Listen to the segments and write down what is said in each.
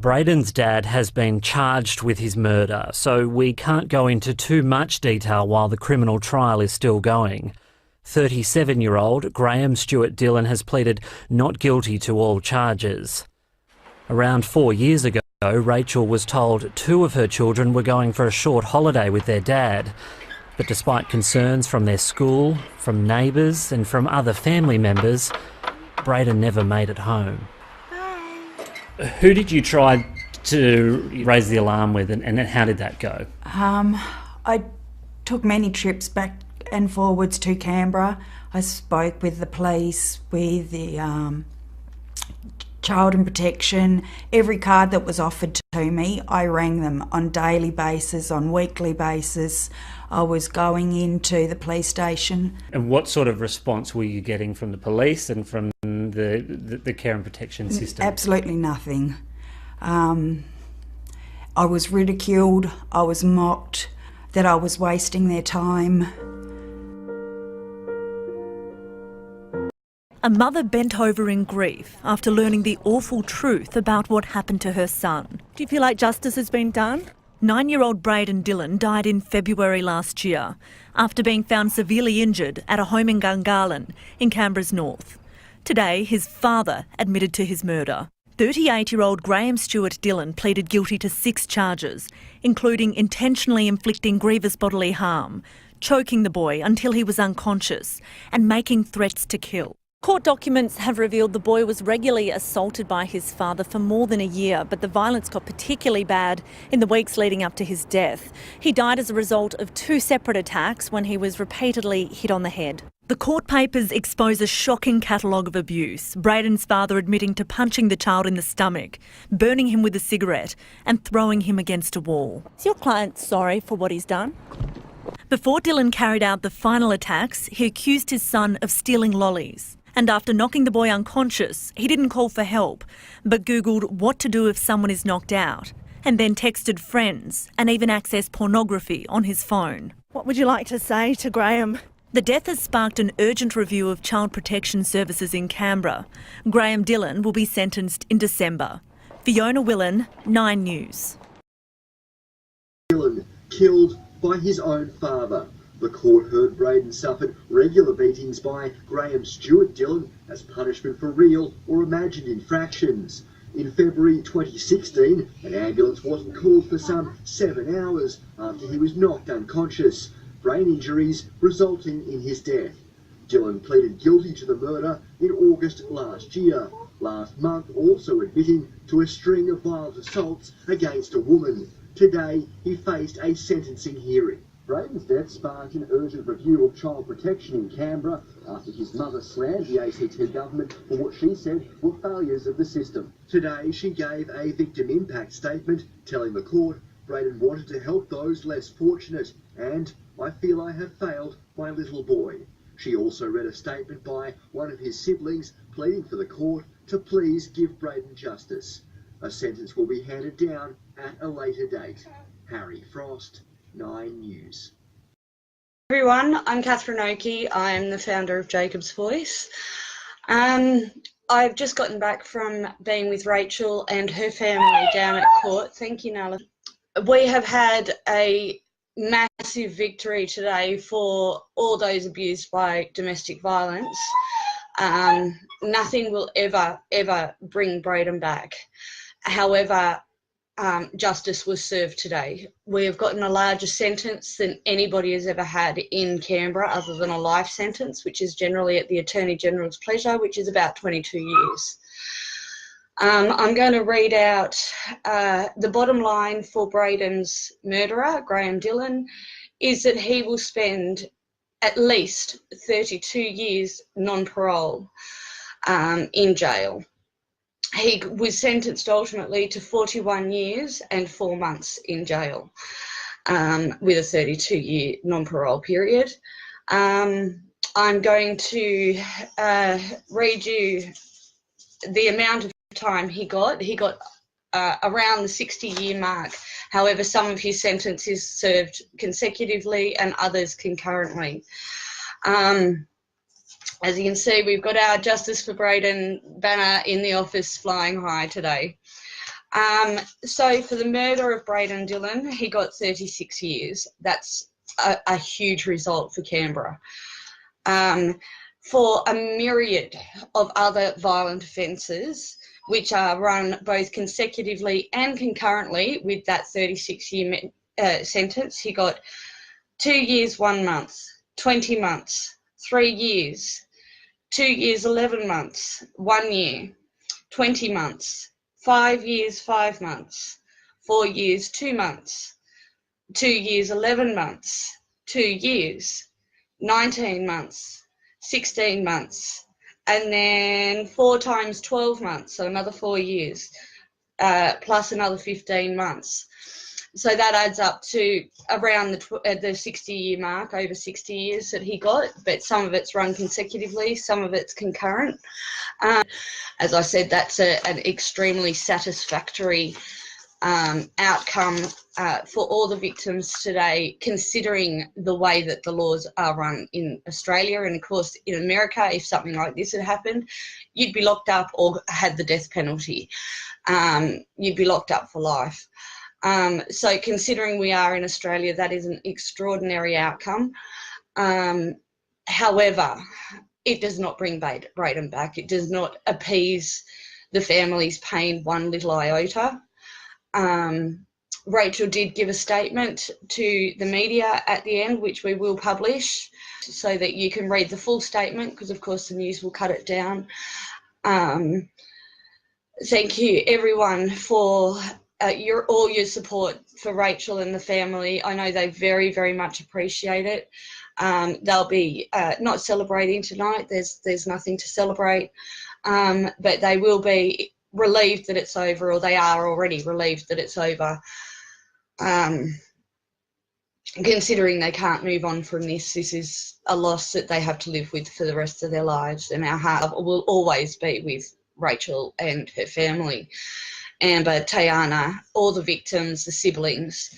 Bradyn's dad has been charged with his murder, so we can't go into too much detail while the criminal trial is still going. 37-year-old Graham Stewart Dillon has pleaded not guilty to all charges. Around 4 years ago, Rachel was told 2 of her children were going for a short holiday with their dad. But despite concerns from their school, from neighbours and from other family members, Bradyn never made it home. Who did you try to raise the alarm with, and how did that go? I took many trips back and forwards to Canberra. I spoke with the police, with the Child and Protection. Every card that was offered to me, I rang them on daily basis, on weekly basis. I was going into the police station. And what sort of response were you getting from the police and from the care and protection system? Absolutely nothing. I was ridiculed, I was mocked, that I was wasting their time. A mother bent over in grief after learning the awful truth about what happened to her son. Do you feel like justice has been done? 9-year-old Bradyn Dillon died in February last year after being found severely injured at a home in Gungahlin in Canberra's north. Today, his father admitted to his murder. 38-year-old Graham Stewart Dillon pleaded guilty to 6 charges, including intentionally inflicting grievous bodily harm, choking the boy until he was unconscious, and making threats to kill. Court documents have revealed the boy was regularly assaulted by his father for more than a year, but the violence got particularly bad in the weeks leading up to his death. He died as a result of 2 separate attacks when he was repeatedly hit on the head. The court papers expose a shocking catalogue of abuse, Bradyn's father admitting to punching the child in the stomach, burning him with a cigarette and throwing him against a wall. Is your client sorry for what he's done? Before Dillon carried out the final attacks, he accused his son of stealing lollies. And after knocking the boy unconscious, he didn't call for help, but Googled what to do if someone is knocked out, and then texted friends and even accessed pornography on his phone. What would you like to say to Graham? The death has sparked an urgent review of child protection services in Canberra. Graham Dillon will be sentenced in December. Fiona Willan, 9 News. Dillon killed by his own father. The court heard Bradyn suffered regular beatings by Graham Stewart Dillon as punishment for real or imagined infractions. In February 2016, an ambulance wasn't called for some 7 hours after he was knocked unconscious, brain injuries resulting in his death. Dillon pleaded guilty to the murder in August last year, last month also admitting to a string of violent assaults against a woman. Today, he faced a sentencing hearing. Bradyn's death sparked an urgent review of child protection in Canberra after his mother slammed the ACT government for what she said were failures of the system. Today, she gave a victim impact statement telling the court Bradyn wanted to help those less fortunate and, "I feel I have failed my little boy." She also read a statement by one of his siblings pleading for the court to please give Bradyn justice. A sentence will be handed down at a later date. Harry Frost, 9 News. Everyone, I'm Catherine Oakey. I'm the founder of Jakobs Voice. I've just gotten back from being with Rachel and her family down at court. Thank you, Nala. We have had a massive victory today for all those abused by domestic violence. Nothing will ever bring Bradyn back. However, justice was served today. We have gotten a larger sentence than anybody has ever had in Canberra other than a life sentence, which is generally at the Attorney General's pleasure, which is about 22 years. I'm going to read out the bottom line for Bradyn's murderer, Graham Dillon, is that he will spend at least 32 years non-parole in jail. He was sentenced ultimately to 41 years and 4 months in jail with a 32-year non-parole period. I'm going to read you the amount of time he got. He got around the 60-year mark. However, some of his sentence is served consecutively and others concurrently. As you can see, we've got our Justice for Bradyn banner in the office flying high today. So for the murder of Bradyn Dillon, he got 36 years. That's a huge result for Canberra. For a myriad of other violent offences, which are run both consecutively and concurrently with that 36-year sentence, he got 2 years, 1 month, 20 months, 3 years, 2 years, 11 months, 1 year, 20 months, 5 years, 5 months, 4 years, 2 months, 2 years, 11 months, 2 years, 19 months, 16 months, and then 4 times 12 months, so another 4 years, plus another 15 months. So that adds up to around the 60-year mark, over 60 years that he got, but some of it's run consecutively, some of it's concurrent. As I said, that's an extremely satisfactory outcome for all the victims today, considering the way that the laws are run in Australia. And of course, in America, if something like this had happened, you'd be locked up or had the death penalty. You'd be locked up for life. So considering we are in Australia, that is an extraordinary outcome. However, it does not bring Bradyn back. It does not appease the family's pain one little iota. Rachel did give a statement to the media at the end, which we will publish so that you can read the full statement, because of course the news will cut it down. Thank you everyone for all your support for Rachel and the family. I know they very, very much appreciate it. They'll be not celebrating tonight. There's nothing to celebrate, but they will be relieved that it's over, or they are already relieved that it's over. Considering they can't move on from this is a loss that they have to live with for the rest of their lives, and our heart will always be with Rachel and her family. Amber, Tayana, all the victims, the siblings.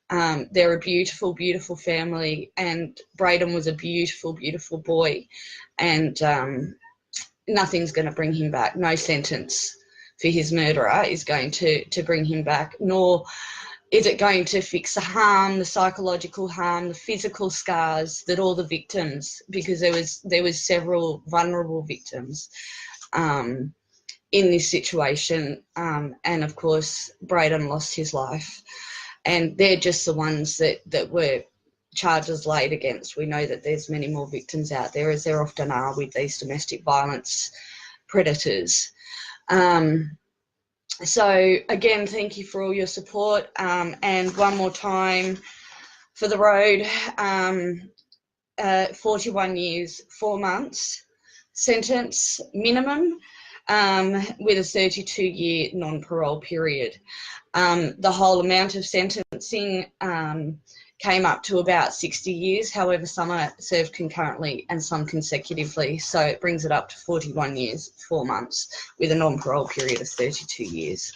They're a beautiful, beautiful family, and Bradyn was a beautiful, beautiful boy, and nothing's going to bring him back. No sentence for his murderer is going to bring him back, nor is it going to fix the harm, the psychological harm, the physical scars that all the victims, because there was several vulnerable victims in this situation, and of course Bradyn lost his life, and they're just the ones that were charges laid against. We know that there's many more victims out there, as there often are with these domestic violence predators. So again, thank you for all your support, and one more time for the road, 41 years 4 months sentence minimum, with a 32-year non-parole period. The whole amount of sentencing came up to about 60 years. However, some are served concurrently and some consecutively. So it brings it up to 41 years, 4 months, with a non-parole period of 32 years.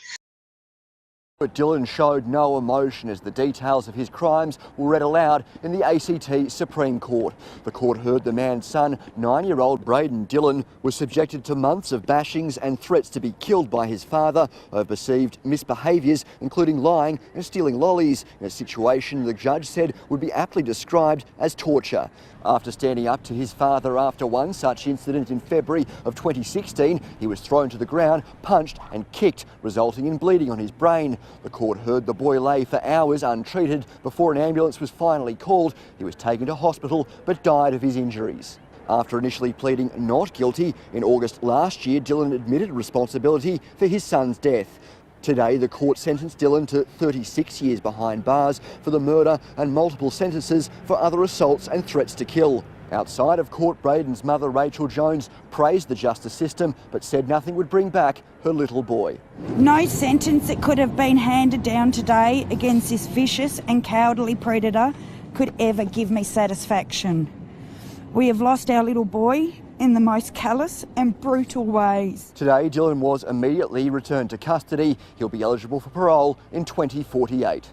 But Dillon showed no emotion as the details of his crimes were read aloud in the ACT Supreme Court. The court heard the man's son, 9-year-old Bradyn Dillon, was subjected to months of bashings and threats to be killed by his father over perceived misbehaviours, including lying and stealing lollies, in a situation the judge said would be aptly described as torture. After standing up to his father after one such incident in February of 2016, he was thrown to the ground, punched and kicked, resulting in bleeding on his brain. The court heard the boy lay for hours untreated before an ambulance was finally called. He was taken to hospital but died of his injuries. After initially pleading not guilty, in August last year, Dillon admitted responsibility for his son's death. Today, the court sentenced Dillon to 36 years behind bars for the murder and multiple sentences for other assaults and threats to kill. Outside of court, Bradyn's mother, Rachel Jones, praised the justice system but said nothing would bring back her little boy. No sentence that could have been handed down today against this vicious and cowardly predator could ever give me satisfaction. We have lost our little boy in the most callous and brutal ways. Today, Dillon was immediately returned to custody. He'll be eligible for parole in 2048.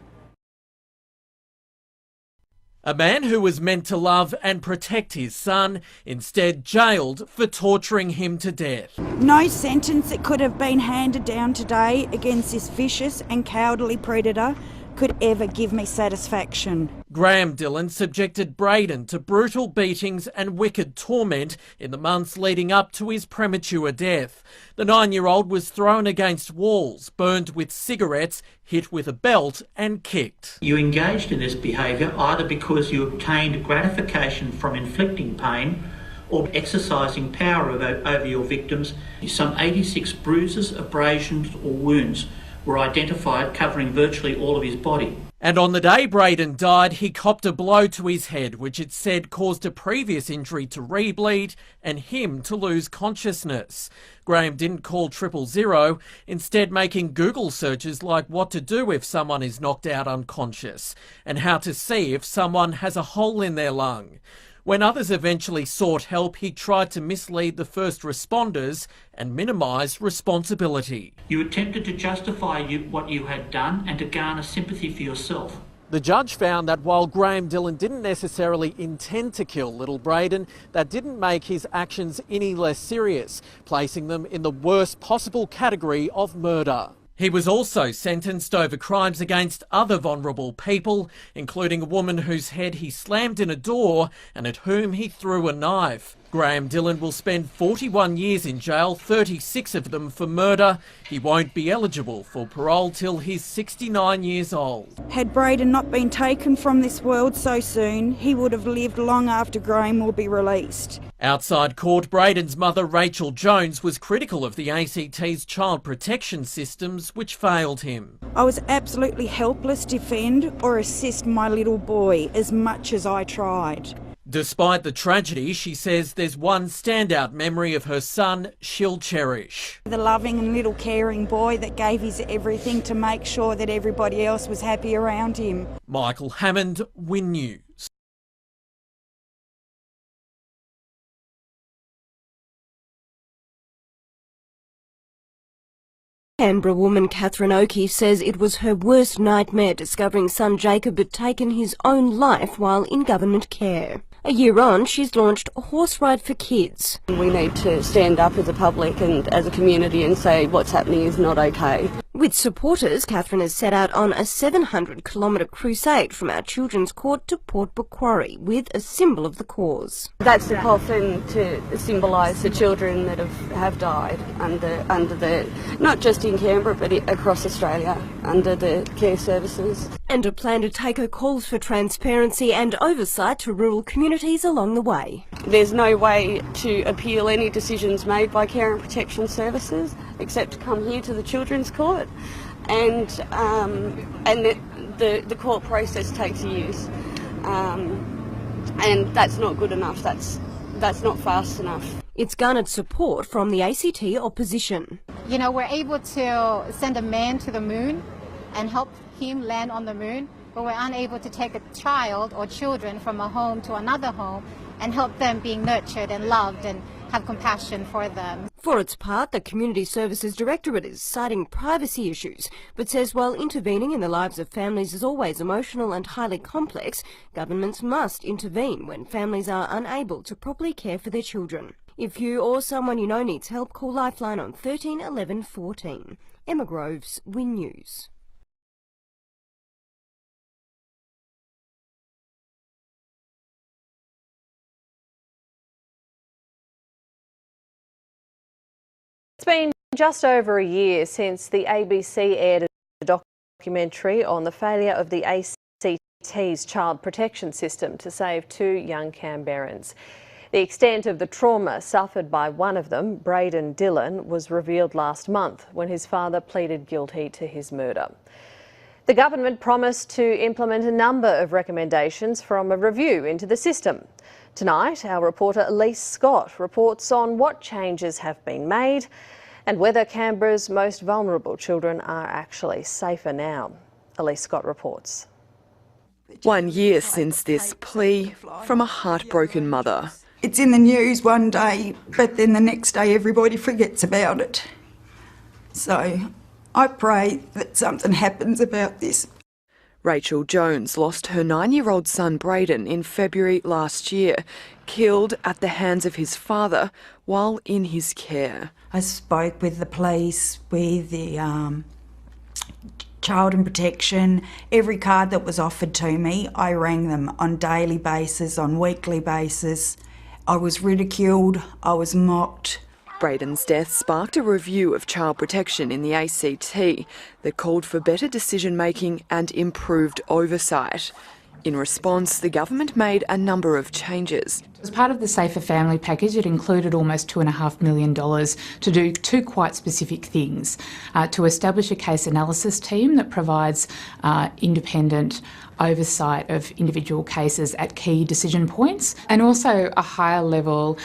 A man who was meant to love and protect his son, instead jailed for torturing him to death. No sentence that could have been handed down today against this vicious and cowardly predator could ever give me satisfaction. Graham Dillon subjected Bradyn to brutal beatings and wicked torment in the months leading up to his premature death. The 9-year-old was thrown against walls, burned with cigarettes, hit with a belt and kicked. You engaged in this behaviour either because you obtained gratification from inflicting pain or exercising power over your victims. Some 86 bruises, abrasions or wounds were identified, covering virtually all of his body. And on the day Bradyn died, he copped a blow to his head, which it said caused a previous injury to rebleed and him to lose consciousness. Graham didn't call 000, instead making Google searches like what to do if someone is knocked out unconscious and how to see if someone has a hole in their lung. When others eventually sought help, he tried to mislead the first responders and minimise responsibility. You attempted to justify what you had done and to garner sympathy for yourself. The judge found that while Graham Dillon didn't necessarily intend to kill little Bradyn, that didn't make his actions any less serious, placing them in the worst possible category of murder. He was also sentenced over crimes against other vulnerable people, including a woman whose head he slammed in a door and at whom he threw a knife. Graham Dillon will spend 41 years in jail, 36 of them for murder. He won't be eligible for parole till he's 69 years old. Had Bradyn not been taken from this world so soon, he would have lived long after Graham will be released. Outside court, Bradyn's mother, Rachel Jones, was critical of the ACT's child protection systems, which failed him. I was absolutely helpless to defend or assist my little boy as much as I tried. Despite the tragedy, she says there's one standout memory of her son she'll cherish. The loving and little caring boy that gave his everything to make sure that everybody else was happy around him. Michael Hammond, Win News. Canberra woman Catherine Oakey says it was her worst nightmare discovering son Jacob had taken his own life while in government care. A year on, she's launched a horse ride for kids. We need to stand up as a public and as a community and say what's happening is not okay. With supporters, Catherine has set out on a 700-kilometre crusade from our children's court to Port Macquarie with a symbol of the cause. That's the whole thing, to symbolise the children that have died under the, not just in Canberra but across Australia, under the care services. And a plan to take her calls for transparency and oversight to rural communities along the way. There's no way to appeal any decisions made by Care and Protection Services except to come here to the Children's Court, and the court process takes years, and that's not good enough. That's not fast enough. It's garnered support from the ACT opposition. You know, we're able to send a man to the moon and help him land on the moon, but we're unable to take a child or children from a home to another home and help them being nurtured and loved and have compassion for them. For its part, the Community Services Directorate is citing privacy issues, but says while intervening in the lives of families is always emotional and highly complex, governments must intervene when families are unable to properly care for their children. If you or someone you know needs help, call Lifeline on 13 11 14. Emma Groves, Win News. It's been just over a year since the ABC aired a documentary on the failure of the ACT's child protection system to save 2 young Canberrans. The extent of the trauma suffered by one of them, Bradyn Dillon, was revealed last month when his father pleaded guilty to his murder. The government promised to implement a number of recommendations from a review into the system. Tonight, our reporter Elise Scott reports on what changes have been made and whether Canberra's most vulnerable children are actually safer now. Elise Scott reports. 1 year since this plea from a heartbroken mother. It's in the news one day, but then the next day everybody forgets about it. So I pray that something happens about this. Rachel Jones lost her 9-year-old son Bradyn in February last year, killed at the hands of his father while in his care. I spoke with the police, with the Child and Protection. Every card that was offered to me, I rang them on daily basis, on weekly basis. I was ridiculed, I was mocked. Bradyn's death sparked a review of child protection in the ACT that called for better decision-making and improved oversight. In response, the government made a number of changes. As part of the Safer Family package, it included almost $2.5 million to do two quite specific things. To establish a case analysis team that provides independent oversight of individual cases at key decision points, and also a higher level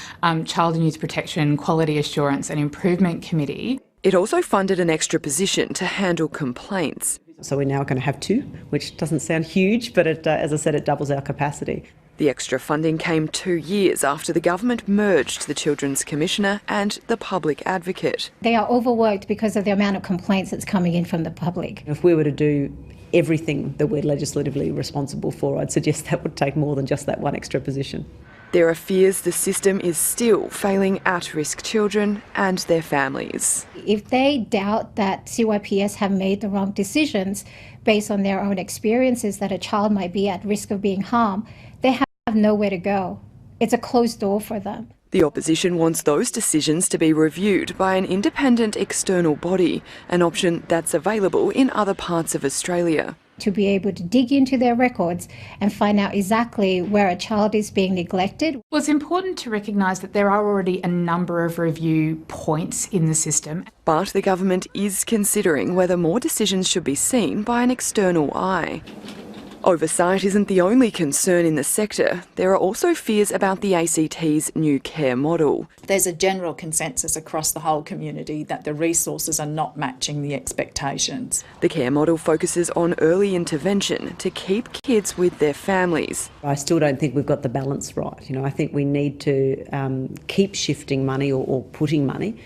Child and Youth Protection Quality Assurance and Improvement Committee. It also funded an extra position to handle complaints. So we're now going to have two, which doesn't sound huge, but as I said, it doubles our capacity. The extra funding came 2 years after the government merged the Children's Commissioner and the Public Advocate. They are overworked because of the amount of complaints that's coming in from the public. If we were to do everything that we're legislatively responsible for, I'd suggest that would take more than just that one extra position. There are fears the system is still failing at-risk children and their families. If they doubt that CYPS have made the wrong decisions based on their own experiences that a child might be at risk of being harmed, they have nowhere to go. It's a closed door for them. The opposition wants those decisions to be reviewed by an independent external body, an option that's available in other parts of Australia. To be able to dig into their records and find out exactly where a child is being neglected. Well, it's important to recognise that there are already a number of review points in the system. But the government is considering whether more decisions should be seen by an external eye. Oversight isn't the only concern in the sector. There are also fears about the ACT's new care model. There's a general consensus across the whole community that the resources are not matching the expectations. The care model focuses on early intervention to keep kids with their families. I still don't think we've got the balance right. I think we need to keep shifting money or putting money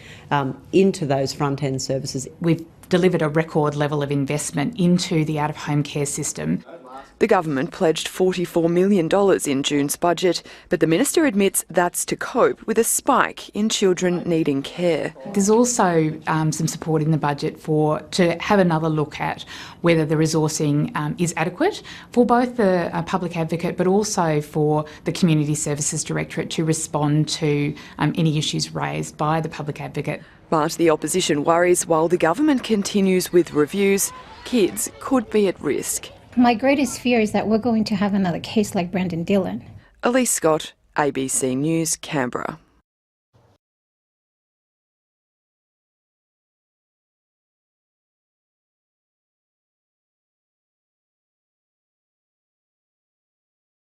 into those front-end services. We've delivered a record level of investment into the out-of-home care system. The government pledged $44 million in June's budget, but the minister admits that's to cope with a spike in children needing care. There's also some support in the budget to have another look at whether the resourcing is adequate for both the Public Advocate but also for the Community Services Directorate to respond to any issues raised by the Public Advocate. But the opposition worries while the government continues with reviews, kids could be at risk. My greatest fear is that we're going to have another case like Bradyn Dillon. Elise Scott, ABC News, Canberra.